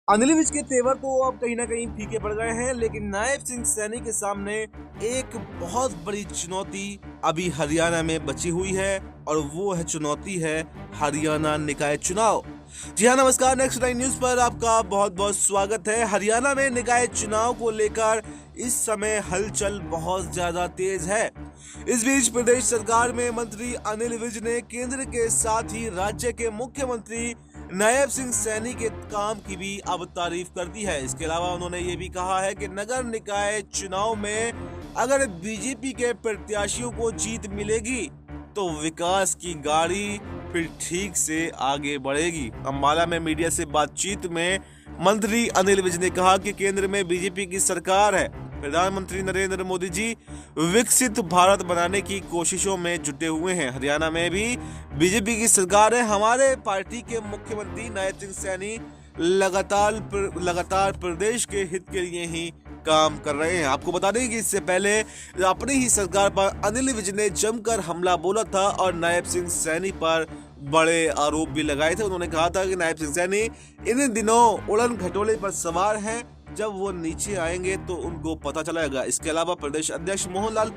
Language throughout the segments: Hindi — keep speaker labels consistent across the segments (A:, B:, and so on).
A: अनिल विज के तेवर तो अब कहीं ना कहीं फीके पड़ गए हैं, लेकिन नायब सिंह सैनी के सामने एक बहुत बड़ी चुनौती अभी हरियाणा में बची हुई है और वो है चुनौती है हरियाणा निकाय चुनाव। जी हाँ, नमस्कार। नेक्स्ट 9 न्यूज पर आपका बहुत बहुत स्वागत है। हरियाणा में निकाय चुनाव को लेकर इस समय हलचल बहुत ज्यादा तेज है। इस बीच प्रदेश सरकार में मंत्री अनिल विज ने केंद्र के साथ ही राज्य के मुख्यमंत्री नायब सिंह सैनी के काम की भी अब तारीफ कर दी है। इसके अलावा उन्होंने ये भी कहा है कि नगर निकाय चुनाव में अगर बीजेपी के प्रत्याशियों को जीत मिलेगी तो विकास की गाड़ी फिर ठीक से आगे बढ़ेगी। अम्बाला में मीडिया से बातचीत में मंत्री अनिल विज ने कहा कि केंद्र में बीजेपी की सरकार है। प्रधानमंत्री नरेंद्र मोदी जी विकसित भारत बनाने की कोशिशों में जुटे हुए हैं। हरियाणा में भी बीजेपी की सरकार है। हमारे पार्टी के मुख्यमंत्री नायब सिंह सैनी लगातार प्रदेश के हित के लिए ही काम कर रहे हैं। आपको बता दें कि इससे पहले अपनी ही सरकार पर अनिल विज ने जमकर हमला बोला था और नायब सिंह सैनी पर बड़े आरोप भी लगाए थे। उन्होंने कहा था कि नायब सिंह सैनी इन दिनों उड़न खटोले पर सवार हैं, जब वो नीचे आएंगे तो उनको पता चलेगा। इसके अलावा प्रदेश अध्यक्ष मोहनलाल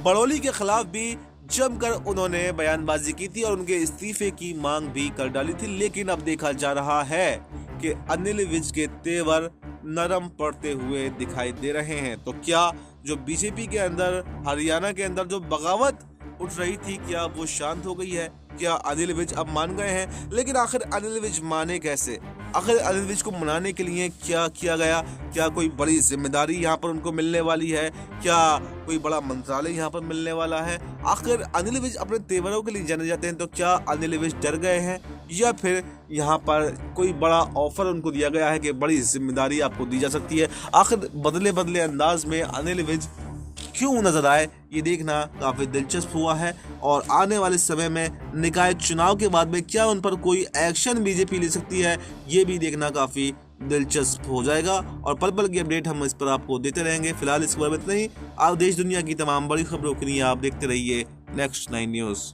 A: बड़ौली के खिलाफ भी जमकर उन्होंने बयानबाजी की थी और उनके इस्तीफे की मांग भी कर डाली थी। लेकिन अब देखा जा रहा है कि अनिल विज के तेवर नरम पड़ते हुए दिखाई दे रहे हैं। तो क्या जो बीजेपी के अंदर हरियाणा के अंदर जो बगावत उठ रही थी, क्या वो शांत हो गई है? क्या अनिल विज अब मान गए हैं? लेकिन आखिर अनिल विज माने कैसे? आखिर अनिल विज को मनाने के लिए क्या किया गया? क्या कोई बड़ी जिम्मेदारी यहाँ पर उनको मिलने वाली है? क्या कोई बड़ा मंत्रालय यहाँ पर मिलने वाला है? आखिर अनिल विज अपने तेवरों के लिए जाने जाते हैं, तो क्या अनिल विज डर गए हैं या फिर यहाँ पर कोई बड़ा ऑफर उनको दिया गया है कि बड़ी जिम्मेदारी आपको दी जा सकती है? आखिर बदले बदले अंदाज में अनिल विज क्यों नजर आए, ये देखना काफी दिलचस्प हुआ है। और आने वाले समय में निकाय चुनाव के बाद में क्या उन पर कोई एक्शन बीजेपी ले सकती है, ये भी देखना काफी दिलचस्प हो जाएगा। और पल पल की अपडेट हम इस पर आपको देते रहेंगे। फिलहाल इस खबर में इतना ही। आप देश दुनिया की तमाम बड़ी खबरों के लिए आप देखते रहिए नेक्स्ट 9 न्यूज।